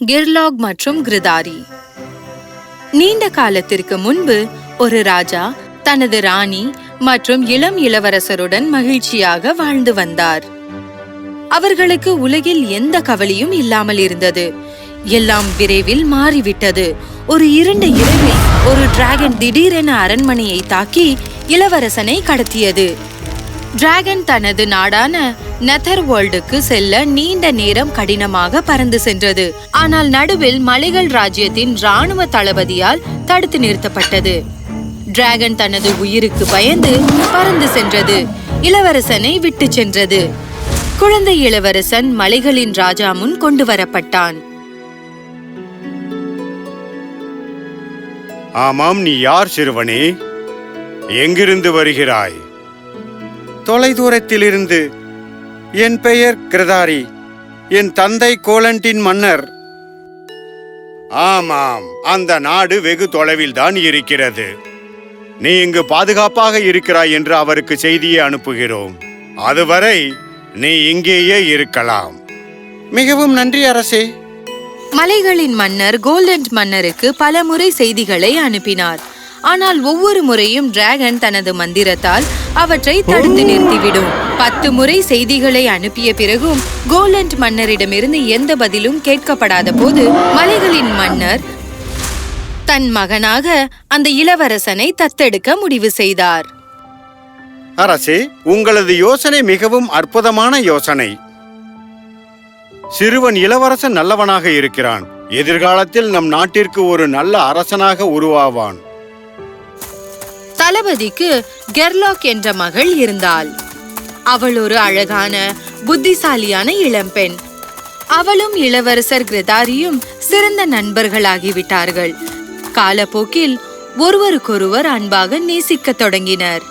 கிர்லாக் மற்றும் கிருதாரி. நீண்ட காலத்திற்கு முன்பு ஒரு ராஜா தனது ராணி மற்றும் இளம் இளவரசருடன் மகிழ்ச்சியாக வாழ்ந்து வந்தார். அவர்களுக்கு உலகில் எந்த கவலையும் இல்லாமல் இருந்தது. எல்லாம் விரைவில் மாறிவிட்டது. ஒரு இருண்ட இரவில் ஒரு டிராகன் திடீரென அரண்மனையை தாக்கி இளவரசனை கடத்தியது. டிராகன் தனது நாடான நெதர் வேர்ல்டுக்கு செல்ல நீண்ட நேரம் கடினமாக பறந்து சென்றது. ஆனால் நடுவில் மலைகள் ராஜ்யத்தின் ராணுவ தளபதியால் தடுத்து நிறுத்தப்பட்டது. டிராகன் தனது உயிருக்கு பயந்து பறந்து சென்றது. இளவரசனை விட்டு சென்றது. குழந்தை இளவரசன் மலைகளின் ராஜா முன் கொண்டு வரப்பட்டான். ஆமாம், நீ யார் சிறுவனே? எங்கிருந்து வருகிறாய்? தொலைதூரத்திலிருந்து. என் பெயர் கிருதாரி. என் தந்தை கோலண்டின் மன்னர். ஆமாம், அந்த நாடு வெகு தொலைவில் தான் இருக்கிறது. நீ இங்கு பாதுகாப்பாக இருக்கிறாய் என்று அவருக்கு செய்தியை அனுப்புகிறோம். அதுவரை நீ இங்கேயே இருக்கலாம். மிகவும் நன்றி அரசே. மலைகளின் மன்னர் கோல்டன் மன்னருக்கு பல முறை செய்திகளை அனுப்பினார். ஆனால் ஒவ்வொரு முறையும் டிராகன் தனது மந்திரத்தால் அவற்றை தடுத்து நிறுத்திவிடும். 10 முறை செய்திகளை அனுப்பிய பிறகும் கோல்டன் மன்னரிடமிருந்து எந்த பதிலும் கேட்கப்படாத போது மலைகளின் மன்னர் தன் மகனாக அந்த இளவரசனை தத்தெடுக்க முடிவு செய்தார். அரசே, உங்களது யோசனை மிகவும் அற்புதமான யோசனை. சிறுவன் இளவரசன் நல்லவனாக இருக்கிறான். எதிர்காலத்தில் நம் நாட்டிற்கு ஒரு நல்ல அரசனாக உருவாவான். தளபதிக்கு கெர்லாக் என்ற மகள் இருந்தாள். அவள் ஒரு அழகான புத்திசாலியான இளம்பெண். அவளும் இளவரசர் கிருதாரியும் சிறந்த நண்பர்களாகிவிட்டார்கள். காலப்போக்கில் ஒருவருக்கொருவர் அன்பாக நேசிக்க தொடங்கினர்.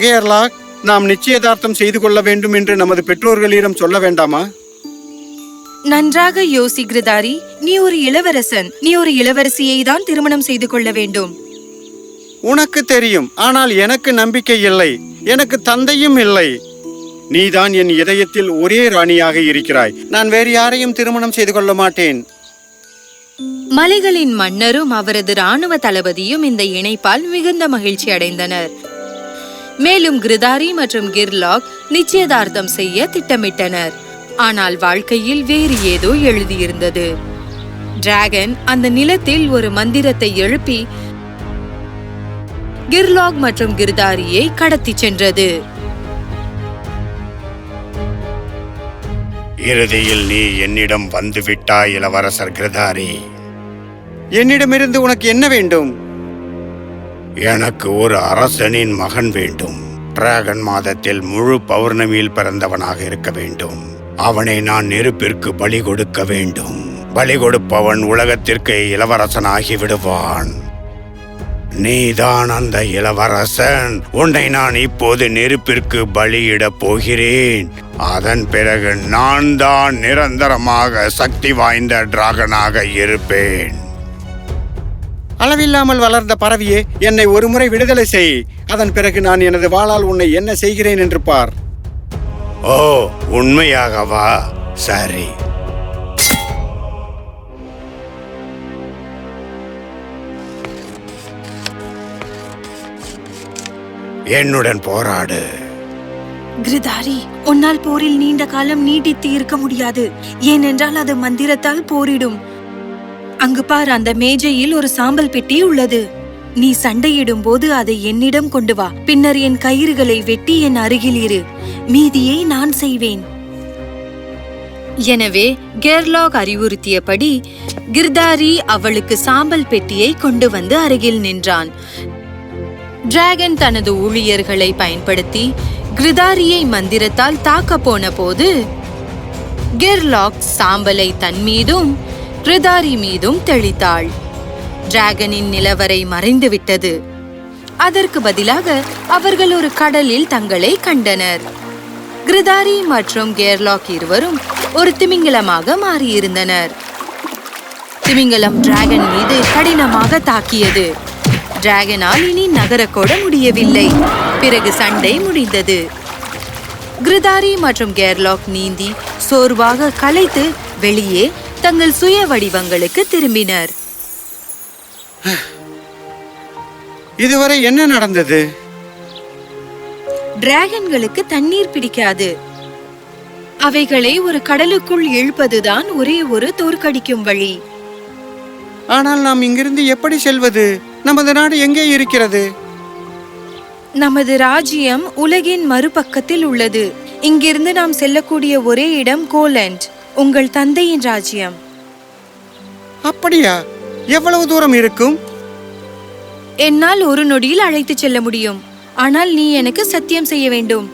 கெர்லாக், நாம் நிச்சயதார்த்தம் செய்து கொள்ள வேண்டும் என்று நமது பெற்றோர்களிடம் சொல்ல வேண்டாமா? நன்றாக யோசி கிருதாரி. நீ ஒரு இளவரசன். நீ ஒரு இளவரசியை தான் திருமணம் செய்து கொள்ள வேண்டும். உனக்கு தெரியும், ஆனால் எனக்கு நம்பிக்கை இல்லை. எனக்கு தந்தையும் இல்லை. நீதான் என் இதயத்தில் ஒரே ராணியாக இருக்கிறாய். நான் வேறு யாரையும் திருமணம் செய்து கொள்ள மாட்டேன். மலைகளின் மன்னரும் அவரது ராணுவ தளபதியும் இந்த இணைப்பால் மிகுந்த மகிழ்ச்சி அடைந்தனர். மேலும் கிருதாரி மற்றும் கிர்லாக் நிச்சயதார்த்தம் செய்ய திட்டமிட்டனர். ஆனால் வாழ்க்கையில் வேறு ஏதோ எழுதியிருந்தது. டிராகன் அந்த நிலத்தில் ஒரு மந்திரத்தை எழுப்பி கிர்லாக் மற்றும் கிருதாரியை கடத்தி சென்றது. இறுதியில் நீ என்னிடம் வந்துவிட்டாய் இளவரசர் கிருதாரி. என்னிடமிருந்து உனக்கு என்ன வேண்டும்? எனக்கு ஒரு அரசனின் மகன் வேண்டும். டிராகன் மாதத்தில் முழு பௌர்ணமியில் பிறந்தவனாக இருக்க வேண்டும். அவனை நான் நெருப்பிற்கு பலி கொடுக்க வேண்டும். பலி கொடுப்பவன் உலகத்திற்கு இளவரசனாகி விடுவான். நீதான் அந்த இளவரசன். உன்னை நான் இப்போது நெருப்பிற்கு பலியிடப் போகிறேன். அதன் பிறகு நான் தான் நிரந்தரமாக சக்தி வாய்ந்த டிராகனாக இருப்பேன். அளவில்லாமல் வளர்ந்த பறவையே, என்னை ஒருமுறை விடுதலை செய். அதன் பிறகு நான் எனது வாளால் உன்னை என்ன செய்கிறேன் என்று பார். ஓ, உண்மையாகவா? சரி. என்னுடன் போராடு. கிருதாரி, உன்னால் போரில் நீண்ட காலம் நீடித்து இருக்க முடியாது. ஏனென்றால் அது மந்திரத்தால் போரிடும். அங்கு பார், அந்த மேஜையில் ஒரு சாம்பல் பெட்டி உள்ளது. நீ சண்டையிடும் போது அதை என்னிடம் கொண்டு வா. பின்னர் என் கயிறுகளை வெட்டி என் அருகில் இரு. மீதியை நான் செய்வேன். எனவே கெர்லாக் அறிவுறுத்தியபடி கிருதாரி அவளுக்கு சாம்பல் பெட்டியை கொண்டு வந்து அருகில் நின்றான். டிராகன் தனது ஊழியர்களை பயன்படுத்தி கிருதாரியை மந்திரத்தால் தாக்க போன போது கெர்லாக் சாம்பலை தன் மீதும் கிருதாரி மீதும் தெளித்தாள். டிராகனின் நிலவரை மறைந்துவிட்டது. அதற்கு பதிலாக அவர்கள் ஒரு கடலில் தங்களை கண்டனர். கிருதாரி மற்றும் கெர்லாக் இருவரும் ஒரு திமிங்கலமாக மாறியிருந்தனர். திமிங்கலம் டிராகன் மீது கடினமாக தாக்கியது. டிராகனால் இனி நகரக்கூட முடியவில்லை. பிறகு சண்டை முடிந்தது. கிருதாரி மற்றும் கெர்லாக் நீந்தி சோர்வாக களைத்து வெளியே தங்கள் சுய வடிவங்களுக்கு திரும்பினர். இதுவரை என்ன நடந்தது? டிராகன்களுக்கு தண்ணீர் பிடிக்காது. அவைகளை ஒரு கடலுக்குள் இழுப்பதுதான் ஒரே ஒரு தோற்கடிக்கும் வழி. ஆனால் நாம் இங்கிருந்து எப்படி செல்வது? நமது நாடு எங்கே இருக்கிறது? நமது ராஜ்யம் உலகின் மறுபக்கத்தில் உள்ளது. இங்கிருந்து நாம் செல்லக்கூடிய ஒரே இடம் கோலண்ட், உங்கள் தந்தையின் ராஜ்யம். அப்படியா? எவ்வளவு தூரம் இருக்கும்? என்னால் ஒரு நொடியில் அழைத்து செல்ல முடியும். ஆனால் நீ எனக்கு சத்தியம் செய்ய வேண்டும்.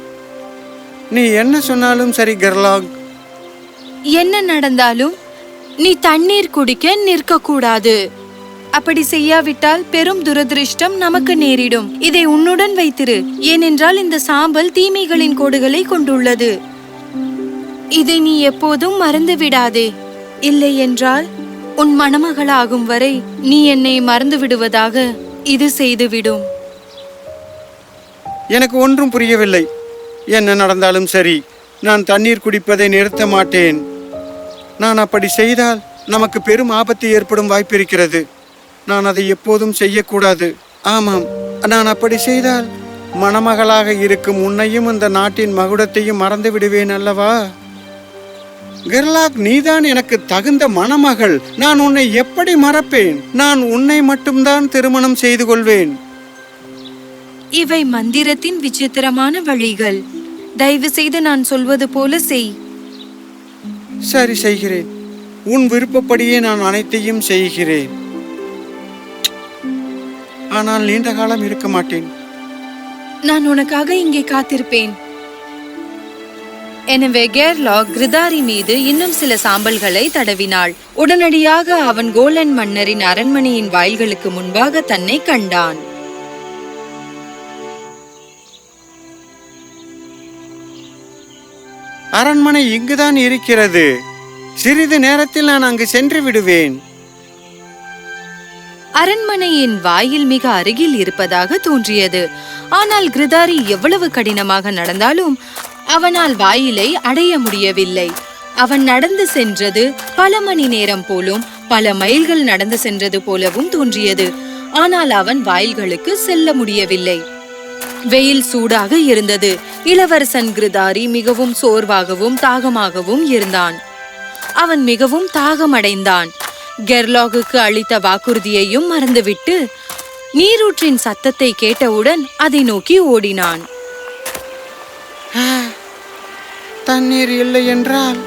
நீ என்ன சொன்னாலும் சரி கெர்லாக். என்ன நடந்தாலும் நீ தண்ணீர் குடிக்க நிற்க கூடாது. அப்படி செய்யாவிட்டால் பெரும் துரதிருஷ்டம் நமக்கு நேரிடும். இதை உன்னுடன் வைத்திரு, ஏனென்றால் இந்த சாம்பல் தீமைகளின் கோடுகளை கொண்டுள்ளது. இதை நீ எப்போதும் மறந்து விடாதே. இல்லை என்றால் உன் மணமகளாகும் வரை நீ என்னை மறந்து விடுவதாக இது செய்துவிடும். எனக்கு ஒன்றும் புரியவில்லை. என்ன நடந்தாலும் சரி, நான் தண்ணீர் குடிப்பதை நிறுத்த மாட்டேன். நான் அப்படி செய்தால் நமக்கு பெரும் ஆபத்து ஏற்படும் வாய்ப்பிருக்கிறது. நான் அதை எப்போதும் செய்யக்கூடாது. ஆமாம், நான் அப்படி செய்தால் மணமகளாக இருக்கும் உன்னையும் இந்த நாட்டின் மகுடத்தையும் மறந்து விடுவேன் அல்லவா? கெர்லாக், நீதான் எனக்கு தகுந்த மணமகள். நான் உன்னை எப்படி மறப்பேன்? நான் உன்னை மட்டும்தான் திருமணம் செய்து கொள்வேன். இவை மந்திரத்தின் விசித்திரமான வழிகள். தயவு செய்து நான் சொல்வது போல செய். சரி, செய்கிறேன். உன் விருப்பப்படியே நான் அனைத்தையும் செய்கிறேன். ஆனால் நீண்ட காலம் இருக்க மாட்டேன். நான் உனக்காக இங்கே காத்திருப்பேன். எனவே கெர்லாக் கிருதாரி மீது இன்னும் சில சாம்பல்களை தடவினாள். உடனடியாக அவன் கோலண்ட் மன்னரின் அரண்மனையின் வாயில்களுக்கு முன்பாக தன்னை கண்டான். அரண்மனை இங்குதான் இருக்கிறது. சிறிது நேரத்தில் நான் அங்கு சென்று விடுவேன். அரண்மனையின் வாயில் மிக அருகில் இருப்பதாக தோன்றியது. ஆனால் கிருதாரி எவ்வளவு கடினமாக நடந்தாலும் அவனால் வாயிலை அடைய முடியவில்லை. அவன் நடந்து சென்றது பல மணி நேரம் போலும் பல மைல்கள் நடந்து சென்றது போலவும் தோன்றியது. ஆனால் அவன் வாயில்களுக்கு செல்ல முடியவில்லை. வெயில் சூடாக இருந்தது. இளவரசன் கிருதாரி மிகவும் சோர்வாகவும் தாகமாகவும் இருந்தான். அவன் மிகவும் தாகமடைந்தான். கெர்லாகுக்கு அளித்த வாக்குறுதியையும் மறந்துவிட்டு நீரூற்றின் சத்தத்தை கேட்டவுடன் அதை நோக்கி ஓடினான். தண்ணீர் இல்லை என்றால்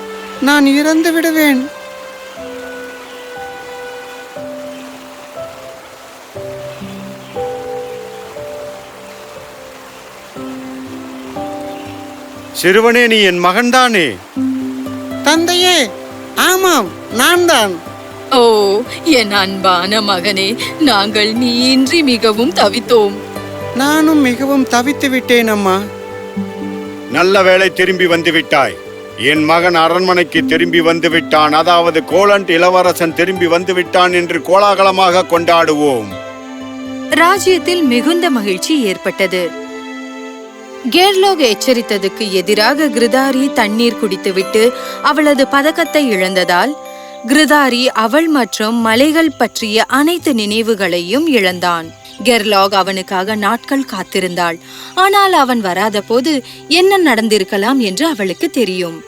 நான் இறந்து விடுவேன். சிறுவனே, நீ என் மகன்தானே? தந்தையே, ஆமாம், நான் தான். ஓ, என் அன்பான மகனே, நாங்கள் நீயின்றி மிகவும் தவித்தோம். நானும் மிகவும் தவித்து விட்டேன் அம்மா. நல்ல வேளை, திரும்பி வந்து விட்டாய். என் மகன் அரண்மனைக்கு திரும்பி வந்து விட்டான். அதாவது கோலண்ட் இளவரசன் திரும்பி வந்து விட்டான் என்று கோலாகலமாக கொண்டாடுவோம். ராஜ்யத்தில் மிகுந்த மகிழ்ச்சி ஏற்பட்டது. கெர்லாக் எச்சரித்ததுக்கு எதிராக கிருதாரி தண்ணீர் குடித்துவிட்டு அவளது பதக்கத்தை இழந்ததால் கிருதாரி அவள் மற்றும் மலைகள் பற்றிய அனைத்து நினைவுகளையும் இழந்தான். கெர்லாக் அவனுக்காக நாட்கள் காத்திருந்தாள். ஆனால் அவன் வராத போது என்ன நடந்திருக்கலாம் என்று அவளுக்கு தெரியும்.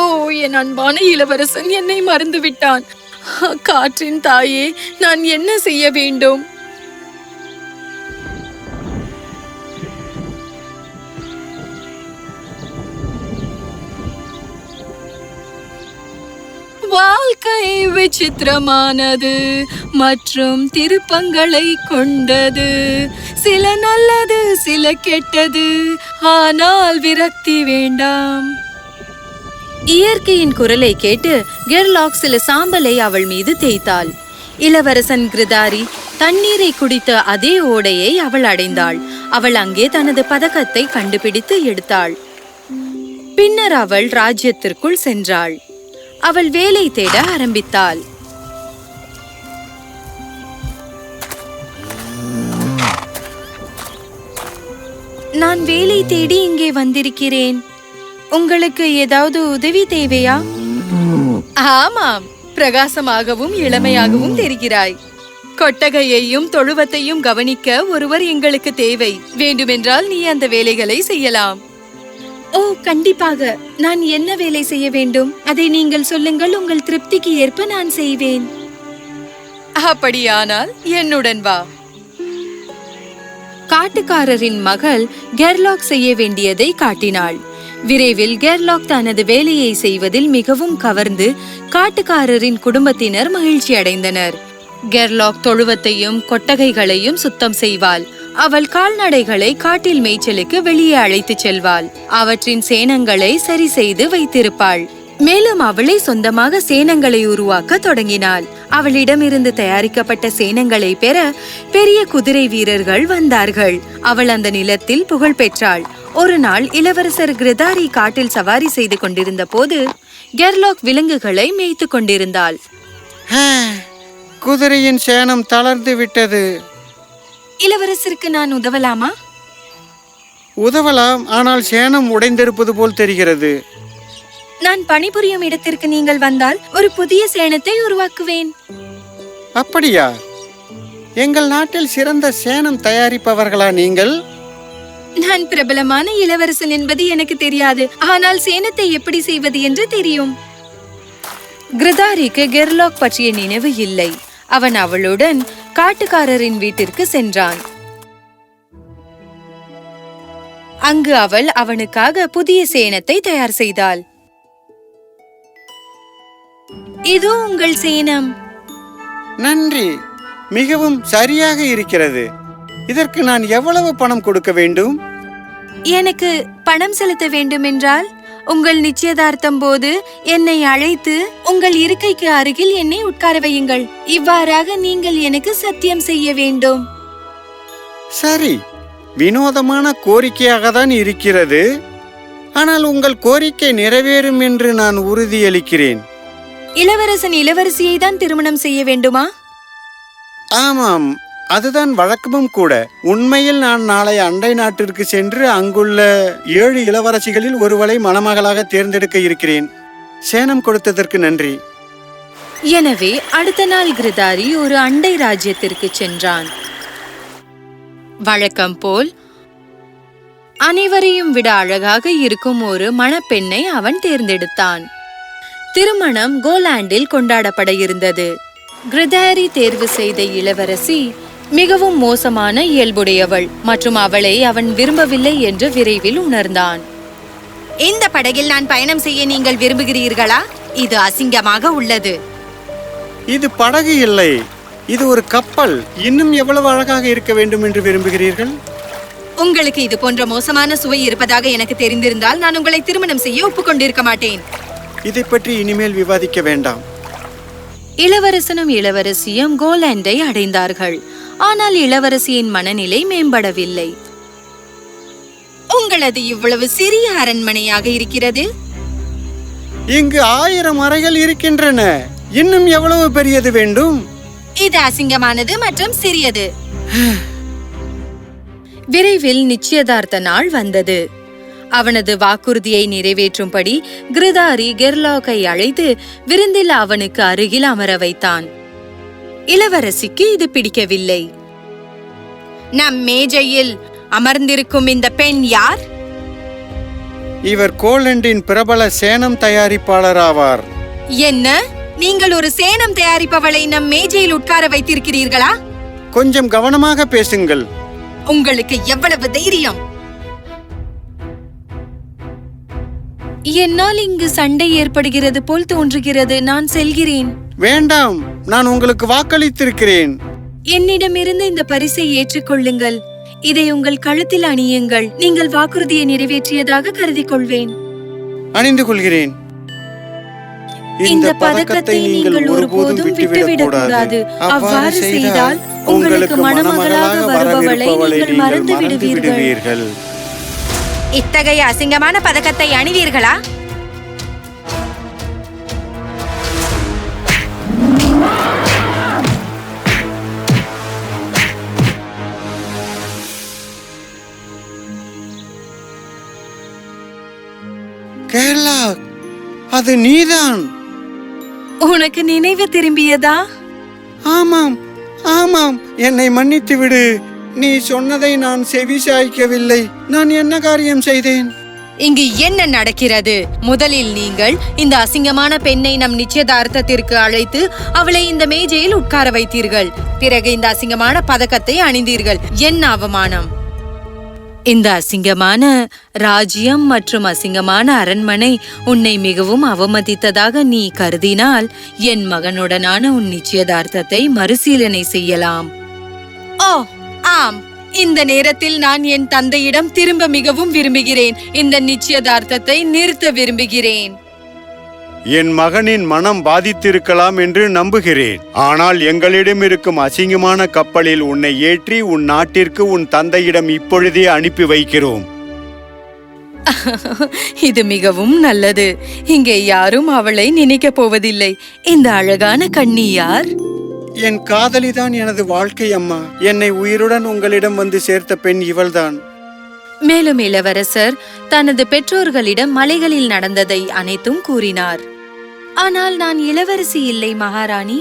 ஓ, என் அன்பான இளவரசன் என்னை மறந்து விட்டான். காற்றின் தாயே, நான் என்ன செய்ய வேண்டும்? வாழ்க்கை விசித்திரமானது மற்றும் திருப்பங்களை கொண்டது. சில நல்லது, சில கெட்டது. ஆனால் விரக்தி வேண்டாம். இயற்கையின் குரலை கேட்டு கெர்லாக் சில சாம்பலை அவள் மீது தேய்த்தாள். இளவரசன் கிருதாரி தண்ணீரை குடித்த அதே ஓடையை அவள் அடைந்தாள். அவள் அங்கே தனது பதக்கத்தை கண்டுபிடித்து எடுத்தாள். பின்னர் அவள் ராஜ்யத்திற்குள் சென்றாள். அவள் வேலை தேட ஆரம்பித்தாள். நான் வேலை தேடி இங்கே வந்திருக்கிறேன். உங்களுக்கு ஏதாவது உதவி தேவையா? ஆமாம், பிரகாசமாகவும் இளமையாகவும் தெரிகிறாய். கொட்டகையையும் தொழுவத்தையும் கவனிக்க ஒருவர் எங்களுக்கு தேவை. வேண்டுமென்றால் நீ அந்த வேலைகளை செய்யலாம். ஓ, கண்டிப்பாக. நான் என்ன வேலை செய்ய வேண்டும்? அதை நீங்கள் சொல்லுங்கள். உங்கள் திருப்திக்கு ஏற்ப நான் செய்வேன். அப்படியானால் என்னுடன் வா. காட்டுக்காரரின் மகள் கெர்லாக் செய்ய வேண்டியதை காட்டினாள். விரைவில் கெர்லாக் தனது வேலையை செய்வதில் மிகவும் கவர்ந்து காட்டுக்காரரின் குடும்பத்தினர் மகிழ்ச்சி அடைந்தனர். கெர்லாக் தொழுவத்தையும் கொட்டகைகளையும் சுத்தம் செய்வாள். அவள் கால்நடைகளை காட்டில் மேய்ச்சலுக்கு வெளியே அழைத்துச் செல்வாள். அவற்றின் சேணங்களை சரி செய்து வைத்திருப்பாள். மேலும் அவளை சொந்தமாக சேணங்களை உருவாக்க தொடங்கினாள். அவளிடமிருந்து தயாரிக்கப்பட்ட சேணங்களை பெற பெரிய குதிரை வீரர்கள் வந்தார்கள். அவள் அந்த நிலத்தில் புகழ் பெற்றாள். ஒரு நாள் இளவரசர் கிரதாரி காட்டில் சவாரி செய்து கொண்டிருந்த போது கெர்லாக் விலங்குகளை மேய்த்து கொண்டிருந்தாள். குதிரையின் சேணம் தளர்ந்து விட்டது. இளவரசருக்கு நான் உதவலாமா? உதவலாம், ஆனால் சேணம் உடைந்திருப்பது போல் தெரிகிறது. நான் பணிபுரியும் இடத்திற்கு நீங்கள் வந்தால் ஒரு புதிய சேணத்தை உருவாக்குவேன். அப்படியா? எங்கள் நாட்டில் சிறந்த சேணம் தயாரிப்பவர்களா நீங்கள்? நான் பிரபலமான இளவரசன் என்பது எனக்கு தெரியாது, ஆனால் சேணத்தை எப்படி செய்வது என்று தெரியும். கிரதாரிக்கு கெர்லாக் பற்றிய நினைவு இல்லை. அவன் அவளுடன் காட்டுக்காரரின் வீட்டிற்கு சென்றான். அங்கு அவள் அவனுக்காக புதிய சேணத்தை தயார் செய்தாள். இதோ உங்கள் சேணம். நன்றி, மிகவும் சரியாக இருக்கிறது. இதற்கு நான் எவ்வளவு பணம் கொடுக்க வேண்டும்? எனக்கு பணம் செலுத்த வேண்டும் என்றால் உங்கள் நிச்சயதார்த்தம் போது என்னை அழைத்து உங்கள் இருக்கைக்கு அருகில் என்னை உட்கார வையுங்கள். இவ்வாறாக நீங்கள் எனக்கு சத்தியம் செய்ய வேண்டும். சரி, வினோதமான கோரிக்கையாக தான் இருக்கிறது. ஆனால் உங்கள் கோரிக்கை நிறைவேறும் என்று நான் உறுதியளிக்கிறேன். இளவரசன் இளவரசியை தான் திருமணம் செய்ய வேண்டுமா? ஆமாம், அதுதான் வழக்கமும் கூட. உண்மையில் நான் நாளை அண்டை நாட்டிற்கு சென்று அங்குள்ள 7 இளவரசிகளில் ஒருவளை மணமகளாக தேர்ந்தெடுக்க இருக்கிறேன். சேணம் கொடுத்ததற்கு நன்றி. எனவே அடுத்த நாள் கிரதாரி ஒரு அண்டை ராஜ்யத்திற்கு சென்றான். வழக்கம் போல் அனைவரையும் விட அழகாக இருக்கும் ஒரு மணப்பெண்ணை அவன் தேர்ந்தெடுத்தான். திருமணம் கோலாண்டில் கொண்டாடப்பட இருந்தது. கிரதாரி தேர்வு செய்த இளவரசி மிகவும் மோசமான இயல்புடையவள் மற்றும் அவளை அவன் விரும்பவில்லை என்று விரைவில் உணர்ந்தான். இந்த படகில் நான் பயணம் செய்ய நீங்கள் விரும்புகிறீர்களா? இது அசிங்கமாக உள்ளது. இது படகு இல்லை, இது ஒரு கப்பல். இன்னும் எவ்வளவு அழகாக இருக்க வேண்டும் என்று விரும்புகிறீர்கள்? உங்களுக்கு இது போன்ற மோசமான சுவை இருப்பதாக எனக்கு தெரிந்திருந்தால் நான் உங்களை திருமணம் செய்ய ஒப்புக்கொண்டிருக்க மாட்டேன். இதை பற்றி இனிமேல் விவாதிக்க வேண்டாம். இளவரசனும் இளவரசியும் கோலாண்டை அடைந்தார்கள். ஆனால் இளவரசியின் மனநிலை மேம்படவில்லை. உங்களது இவ்வளவு சிறிய அரண்மனையாக இருக்கிறது. இங்கு 1000 அறைகள் இருக்கின்றன. இன்னும் எவ்வளவு பெரியது வேண்டும்? இது அசிங்கமானது மற்றும் சிறியது. விரைவில் நிச்சயதார்த்த நாள் வந்தது. அவனது வாக்குறுதியை நிறைவேற்றும்படி கிரதாரி கெர்லாக்கை அழைத்து விருந்தில் அவனுக்கு அருகில் அமர வைத்தான். இளவரசிக்கு இது பிடிக்கவில்லை. நம் மேஜையில் அமர்ந்திருக்கும் இந்த பெண் யார்? இவர் கோலண்டின் பிரபல சேணம் தயாரிப்பாளர் ஆவார். என்ன? நீங்கள் ஒரு சேணம் தயாரிப்பவளை நம் மேஜையில் உட்கார வைத்திருக்கிறீர்களா? கொஞ்சம் கவனமாக பேசுங்கள். உங்களுக்கு எவ்வளவு தைரியம்? என்னால் இங்கு சண்டை ஏற்படுகிறது போல் தோன்றுகிறது. நான் செல்கிறேன். வேண்டாம், நான் உங்களுக்கு வாக்களித்திருக்கிறேன். என்னிடமிருந்து இந்த பரிசை ஏற்றுக்கொள்ளுங்கள். இதை உங்கள் கழுத்தில் அணியுங்கள். நீங்கள் வாக்குறுதியை நிறைவேற்றியதாக கருதி கொள்வேன். அணிந்து கொள்கிறேன். இந்த பதக்கத்தை நீங்கள் ஒருபோதும் விட்டுவிடக் கூடாது. அவ்வாறு செய்தால் உங்களுக்கு மணமகளாக வருபவளை நீங்கள் மறந்து விடுவீர்கள். இத்தகைய அசிங்கமான பதக்கத்தை அணிவீர்களா? கேரளா, அது நீதான். உனக்கு நினைவு திரும்பியதா? ஆமாம் ஆமாம், என்னை மன்னித்து விடு. நீ சொன்னதை நான் செவிசாய்க்கவில்லை. நான் என்ன காரியம் செய்தேன்? இங்கு என்ன நடக்கிறது? முதலில் நீங்கள் இந்த அசிங்கமான பெண்ணை நம் நிச்சயதார்த்தத்திற்கு அழைத்து அவளை இந்த மேஜையில் உட்கார வைத்தீர்கள். பிறகு இந்த அசிங்கமான பதக்கத்தை அணிந்தீர்கள். என்ன அவமானம்! இந்த அசிங்கமான ராஜ்யம் மற்றும் அசிங்கமான அரண்மனை உன்னை மிகவும் அவமதித்ததாக நீ கருதினால் என் மகனுடனான உன் நிச்சயதார்த்தத்தை மறுசீலனை செய்யலாம். ஓ ஆம், இந்த நேரத்தில் நான் என் தந்தையிடம் திரும்ப மிகவும் விரும்புகிறேன். இந்த நிச்சயதார்த்தத்தை நிறுத்த விரும்புகிறேன். என் மகனின் மனம் பாதித்திருக்கலாம் என்று நம்புகிறேன். ஆனால் எங்களிடம் இருக்கும் அசிங்கமான கப்பலில் உன்னை ஏற்றி உன் நாட்டிற்கு உன் தந்தையிடம் இப்பொழுதே அனுப்பி வைக்கிறோம். இது மிகவும் நல்லது. இங்கே யாரும் அவளை நினைக்கப் போவதில்லை. இந்த அழகான கன்னி யார்? என் காதலிதான் எனது வாழ்க்கை அம்மா. என்னை உயிருடன் உங்களிடம் வந்து சேர்த்த பெண் இவள்தான். மேலும் இளவரசர் தனது பெற்றோர்களிடம் மலைகளில் நடந்ததை அனைத்தும் கூறினார். ஆனால் நான் இளவரசி இல்லை மகாராணி.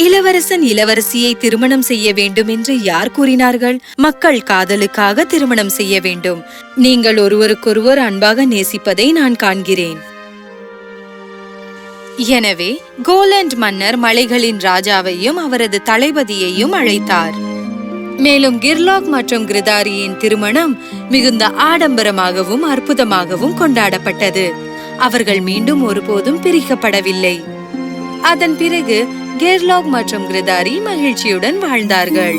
இளவரசன் இளவரசியை திருமணம் செய்ய வேண்டும் என்று யார் கூறினார்கள்? மக்கள் காதலுக்காக திருமணம் செய்ய வேண்டும். நீங்கள் ஒருவருக்கொருவர் அன்பாக நேசிப்பதை நான் காண்கிறேன். எனவே கோலண்ட் மன்னர் மலைகளின் ராஜாவையும் அவரது தளபதியையும் அழைத்தார். மேலும் கிர்லாக் மற்றும் கிருதாரியின் திருமணம் மிகுந்த ஆடம்பரமாகவும் அற்புதமாகவும் கொண்டாடப்பட்டது. அவர்கள் மீண்டும் ஒருபோதும் பிரிக்கப்படவில்லை. அதன் பிறகு கிர்லாக் மற்றும் கிருதாரி மகிழ்ச்சியுடன் வாழ்ந்தார்கள்.